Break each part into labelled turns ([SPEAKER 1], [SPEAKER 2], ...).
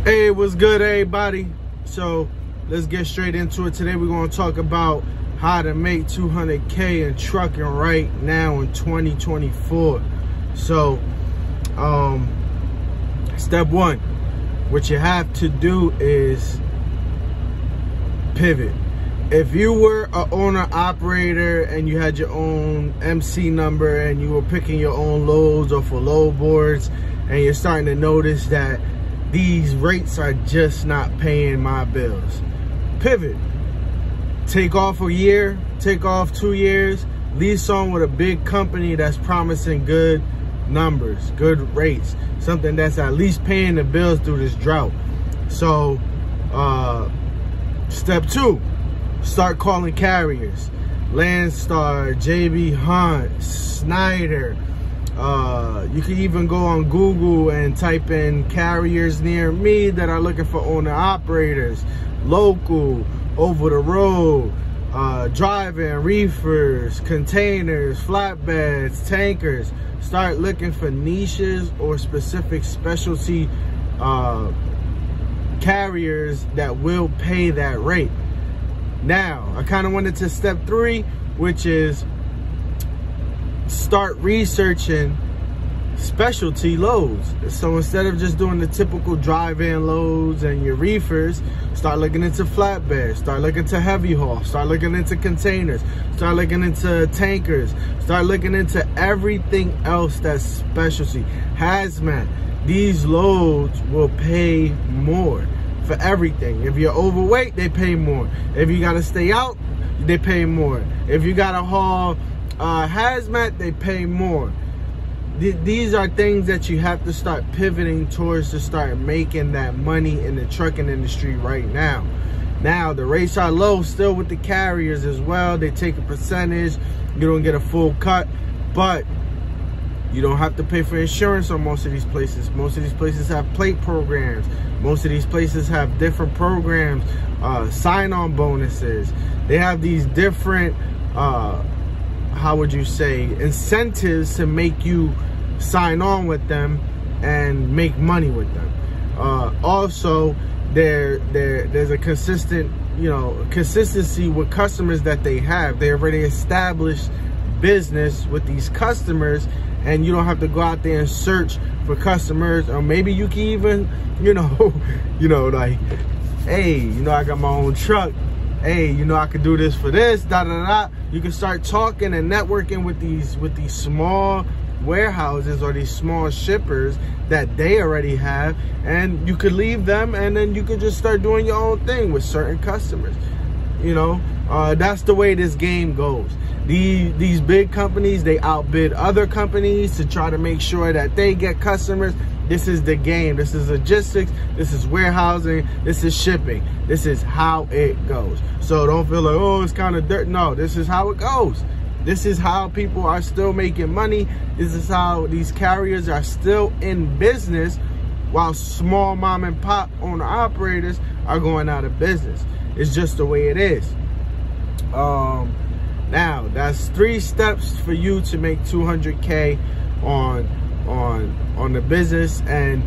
[SPEAKER 1] Hey, what's good, everybody? So let's get straight into it. Today we're going to talk about how to make 200K in trucking right now in 2024. So step one, what you have to do is pivot. If you were an owner operator and you had your own MC number and you were picking your own loads off of load boards, and you're starting to notice that these rates are just not paying my bills, pivot. Take off a year, take off 2 years, lease on with a big company that's promising good numbers, good rates, something that's at least paying the bills through this drought. So step two, start calling carriers. Landstar, JB Hunt, Snyder. You can even go on Google and type in carriers near me that are looking for owner operators, local, over the road, driving, reefers, containers, flatbeds, tankers. Start looking for niches or specific specialty carriers that will pay that rate. Now, I kind of went into step three, which is start researching specialty loads. So instead of just doing the typical drive-in loads and your reefers, start looking into flatbeds, start looking into heavy haul, start looking into containers, start looking into tankers, start looking into everything else that's specialty. Hazmat, these loads will pay more for everything. If you're overweight, they pay more. If you gotta stay out, they pay more. If you gotta haul hazmat, they pay more. These are things that you have to start pivoting towards to start making that money in the trucking industry right now. Now, the rates are low still with the carriers as well. They take a percentage. You don't get a full cut, but you don't have to pay for insurance on most of these places. Most of these places have plate programs. Most of these places have different programs, sign-on bonuses. They have these different how would you say, incentives to make you sign on with them and make money with them. Also, there's a consistent, consistency with customers that they have. They already established business with these customers, and you don't have to go out there and search for customers. Or maybe you can even, like, hey, I got my own truck. Hey, I could do this for this, da-da-da. You can start talking and networking with these small warehouses or these small shippers that they already have, and you could leave them, and then you could just start doing your own thing with certain customers. That's the way this game goes. These big companies, they outbid other companies to try to make sure that they get customers. This is the game. This is logistics. This is warehousing. This is shipping. This is how it goes. So don't feel like, oh, it's kind of dirt. No, this is how it goes. This is how people are still making money. This is how these carriers are still in business, while small mom and pop owner operators are going out of business. It's just the way it is. Now, that's 3 steps for you to make 200K on the business. And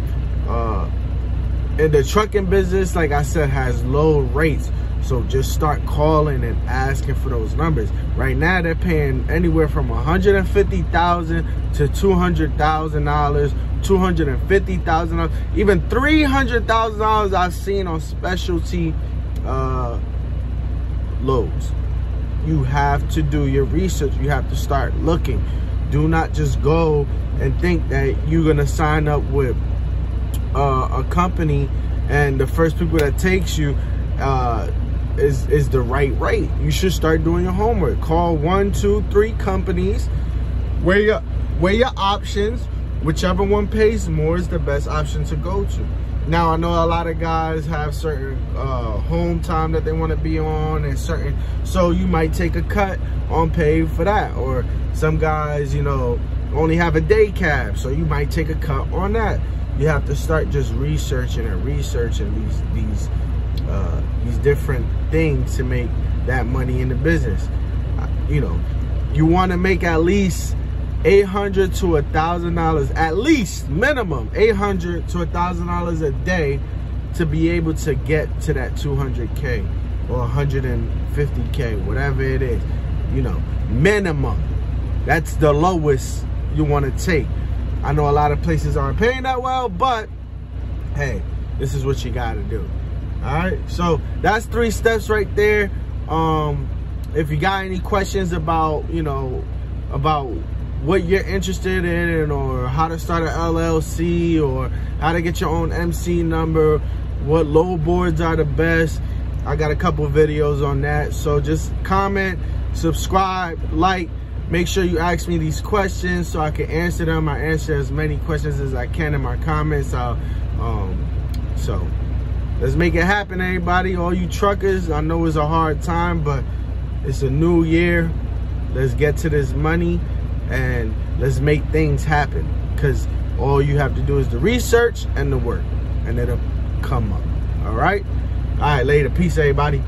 [SPEAKER 1] in the trucking business, like I said, has low rates. So just start calling and asking for those numbers. Right now, they're paying anywhere from $150,000 to $200,000, $250,000, even $300,000 I've seen on specialty loads. You have to do your research. You have to start looking. Do not just go and think that you're gonna sign up with a company and the first people that takes you is the right rate. You should start doing your homework. Call 1, 2, 3 companies. Weigh your options. Whichever one pays more is the best option to go to. Now, I know a lot of guys have certain home time that they want to be on, and certain, so you might take a cut on pay for that. Or some guys, only have a day cab, so you might take a cut on that. You have to start just researching these different things to make that money in the business. You want to make at least $800 to $1,000, at least minimum $800 to $1,000 a day to be able to get to that 200K or 150K, whatever it is, you know, minimum. That's the lowest you want to take. I know a lot of places aren't paying that well, but hey, this is what you got to do. All right, so that's 3 steps right there. If you got any questions about, you know, about what you're interested in, or how to start an LLC, or how to get your own MC number, what load boards are the best, I got a couple videos on that. So just comment, subscribe, like, make sure you ask me these questions so I can answer them. I answer as many questions as I can in my comments. So let's make it happen, everybody. All you truckers, I know it's a hard time, but it's a new year. Let's get to this money and let's make things happen, because all you have to do is the research and the work, and it'll come up. All right, later. Peace, everybody.